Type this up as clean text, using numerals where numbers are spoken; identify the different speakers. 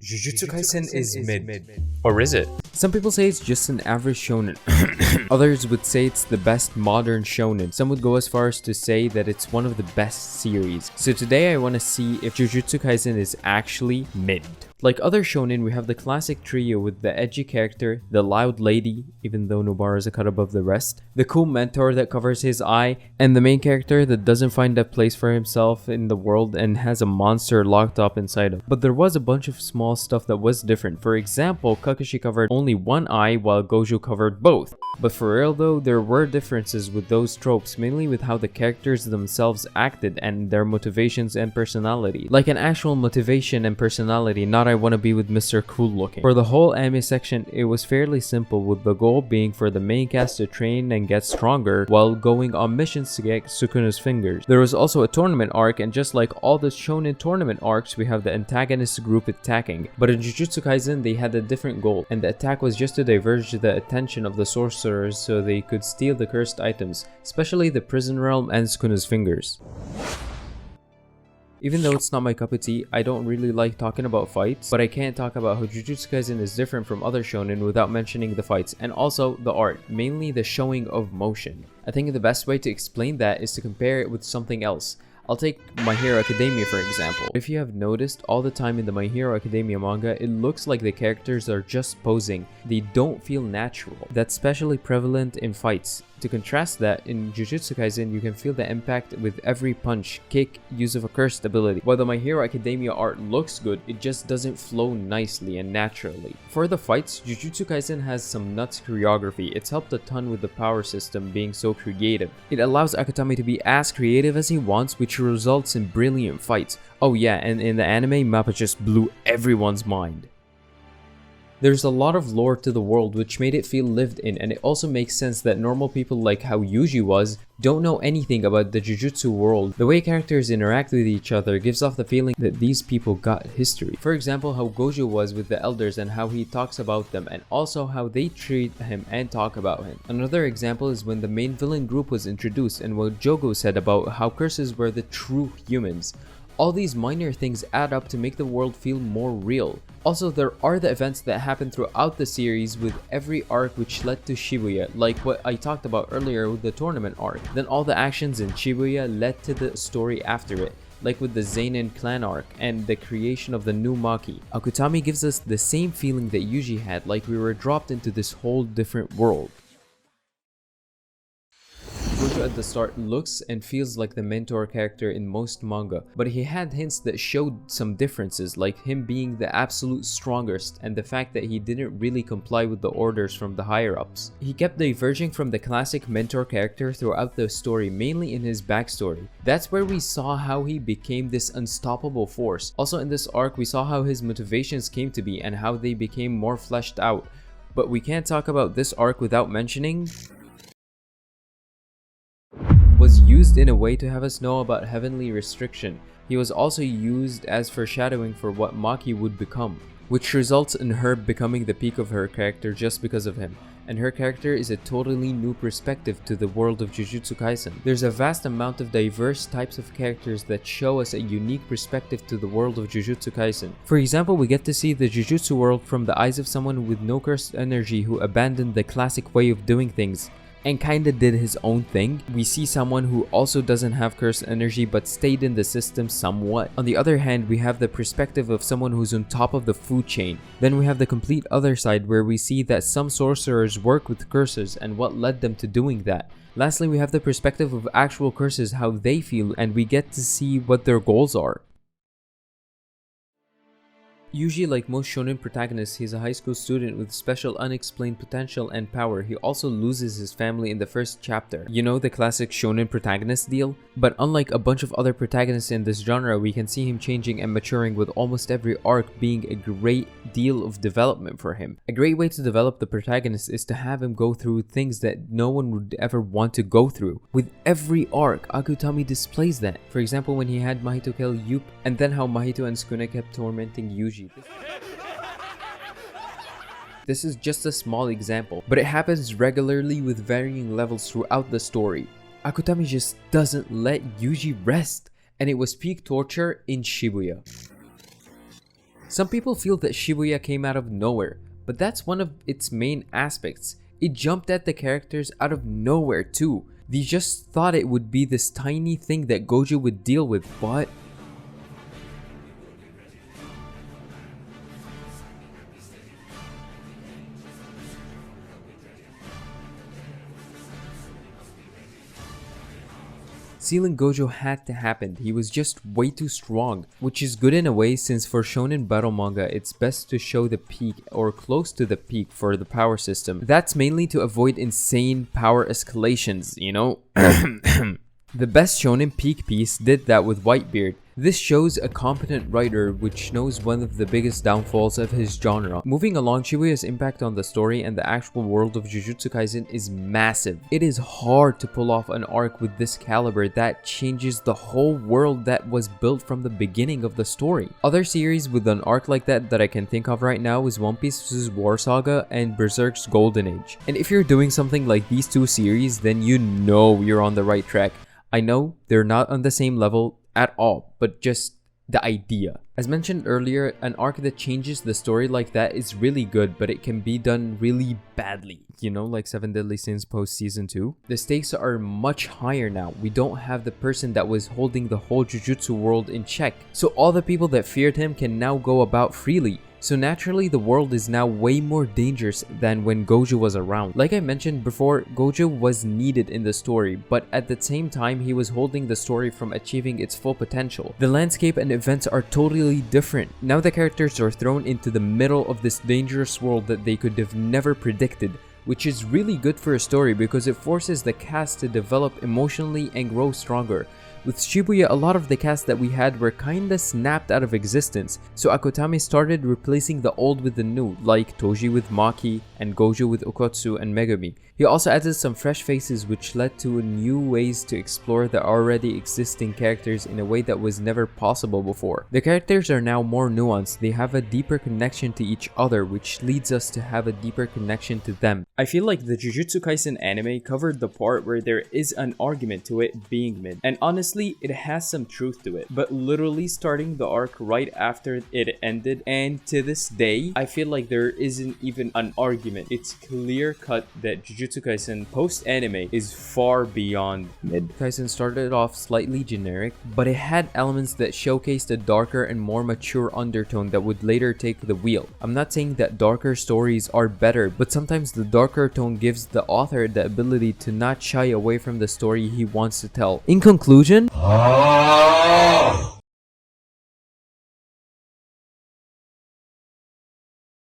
Speaker 1: Jujutsu Kaisen is mid. Or is it?
Speaker 2: Some people say it's just an average shonen. Others would say it's the best modern shonen. Some would go as far as to say that it's one of the best series. So today I want to see if Jujutsu Kaisen is actually mid. Like other shonen, we have the classic trio with the edgy character, the loud lady, even though Nobara is a cut above the rest, the cool mentor that covers his eye, and the main character that doesn't find a place for himself in the world and has a monster locked up inside him. But there was a bunch of small stuff that was different. For example, Kakashi covered only one eye while Gojo covered both. But for real though, there were differences with those tropes, mainly with how the characters themselves acted and their motivations and personality. Like an actual motivation and personality, not I want to be with Mr. Cool Looking. For the whole anime section, it was fairly simple, with the goal being for the main cast to train and get stronger while going on missions to get Sukuna's fingers. There was also a tournament arc, and just like all the shonen tournament arcs, we have the antagonist group attacking. But in Jujutsu Kaisen, they had a different goal, and the attack was just to diverge the attention of the sorcerers so they could steal the cursed items, especially the prison realm and Sukuna's fingers. Even though it's not my cup of tea, I don't really like talking about fights, but I can't talk about how Jujutsu Kaisen is different from other shonen without mentioning the fights, and also the art, mainly the showing of motion. I think the best way to explain that is to compare it with something else. I'll take My Hero Academia for example. If you have noticed, all the time in the My Hero Academia manga, it looks like the characters are just posing. They don't feel natural. That's especially prevalent in fights. To contrast that, in Jujutsu Kaisen, you can feel the impact with every punch, kick, use of a cursed ability. While the My Hero Academia art looks good, it just doesn't flow nicely and naturally. For the fights, Jujutsu Kaisen has some nuts choreography. It's helped a ton with the power system being so creative. It allows Akutami to be as creative as he wants, which results in brilliant fights. Oh yeah, and in the anime, Mappa just blew everyone's mind. There's a lot of lore to the world which made it feel lived in, and it also makes sense that normal people like how Yuji was don't know anything about the Jujutsu world. The way characters interact with each other gives off the feeling that these people got history. For example, how Gojo was with the elders and how he talks about them, and also how they treat him and talk about him. Another example is when the main villain group was introduced and what Jogo said about how curses were the true humans. All these minor things add up to make the world feel more real. Also, there are the events that happen throughout the series with every arc which led to Shibuya, like what I talked about earlier with the tournament arc. Then all the actions in Shibuya led to the story after it, like with the Zenin clan arc and the creation of the new Maki. Akutami gives us the same feeling that Yuji had, like we were dropped into this whole different world. Gojo at the start looks and feels like the mentor character in most manga, but he had hints that showed some differences, like him being the absolute strongest and the fact that he didn't really comply with the orders from the higher-ups. He kept diverging from the classic mentor character throughout the story, mainly in his backstory. That's where we saw how he became this unstoppable force. Also in this arc, we saw how his motivations came to be and how they became more fleshed out. But we can't talk about this arc without mentioning was used in a way to have us know about heavenly restriction. He was also used as foreshadowing for what Maki would become, which results in her becoming the peak of her character just because of him. And her character is a totally new perspective to the world of Jujutsu Kaisen. There's a vast amount of diverse types of characters that show us a unique perspective to the world of Jujutsu Kaisen. For example, we get to see the Jujutsu world from the eyes of someone with no cursed energy who abandoned the classic way of doing things and kinda did his own thing. We see someone who also doesn't have cursed energy but stayed in the system somewhat. On the other hand, we have the perspective of someone who's on top of the food chain. Then we have the complete other side where we see that some sorcerers work with curses and what led them to doing that. Lastly, we have the perspective of actual curses, how they feel, and we get to see what their goals are. Yuji, like most shonen protagonists, he's a high school student with special unexplained potential and power. He also loses his family in the first chapter. You know, the classic shonen protagonist deal? But unlike a bunch of other protagonists in this genre, we can see him changing and maturing, with almost every arc being a great deal of development for him. A great way to develop the protagonist is to have him go through things that no one would ever want to go through. With every arc, Akutami displays that. For example, when he had Mahito kill Yup, and then how Mahito and Sukuna kept tormenting Yuji. This is just a small example, but it happens regularly with varying levels throughout the story. Akutami just doesn't let Yuji rest, and it was peak torture in Shibuya. Some people feel that Shibuya came out of nowhere, but that's one of its main aspects. It jumped at the characters out of nowhere too. They just thought it would be this tiny thing that Gojo would deal with, but sealing Gojo had to happen. He was just way too strong, which is good in a way since for shonen battle manga it's best to show the peak or close to the peak for the power system. That's mainly to avoid insane power escalations, you know? The best shonen peak piece did that with Whitebeard. This shows a competent writer which knows one of the biggest downfalls of his genre. Moving along, Shibuya's impact on the story and the actual world of Jujutsu Kaisen is massive. It is hard to pull off an arc with this caliber that changes the whole world that was built from the beginning of the story. Other series with an arc like that I can think of right now is One Piece's War Saga and Berserk's Golden Age. And if you're doing something like these two series, then you know you're on the right track. I know they're not on the same level at all, but just the idea. As mentioned earlier, an arc that changes the story like that is really good, but it can be done really badly. You know, like 7 Deadly Sins post season 2. The stakes are much higher now. We don't have the person that was holding the whole Jujutsu world in check. So all the people that feared him can now go about freely. So naturally, the world is now way more dangerous than when Gojo was around. Like I mentioned before, Gojo was needed in the story, but at the same time, he was holding the story from achieving its full potential. The landscape and events are totally different. Now the characters are thrown into the middle of this dangerous world that they could have never predicted, which is really good for a story because it forces the cast to develop emotionally and grow stronger. With Shibuya, a lot of the cast that we had were kinda snapped out of existence, so Akutami started replacing the old with the new, like Toji with Maki and Gojo with Okotsu and Megumi. He also added some fresh faces which led to new ways to explore the already existing characters in a way that was never possible before. The characters are now more nuanced, they have a deeper connection to each other, which leads us to have a deeper connection to them. I feel like the Jujutsu Kaisen anime covered the part where there is an argument to it being mid, and honestly, it has some truth to it, but literally starting the arc right after it ended, and to this day, I feel like there isn't even an argument. It's clear cut that Jujutsu Kaisen post-anime is far beyond mid. Kaisen started off slightly generic, but it had elements that showcased a darker and more mature undertone that would later take the wheel. I'm not saying that darker stories are better, but sometimes the darker tone gives the author the ability to not shy away from the story he wants to tell. In conclusion,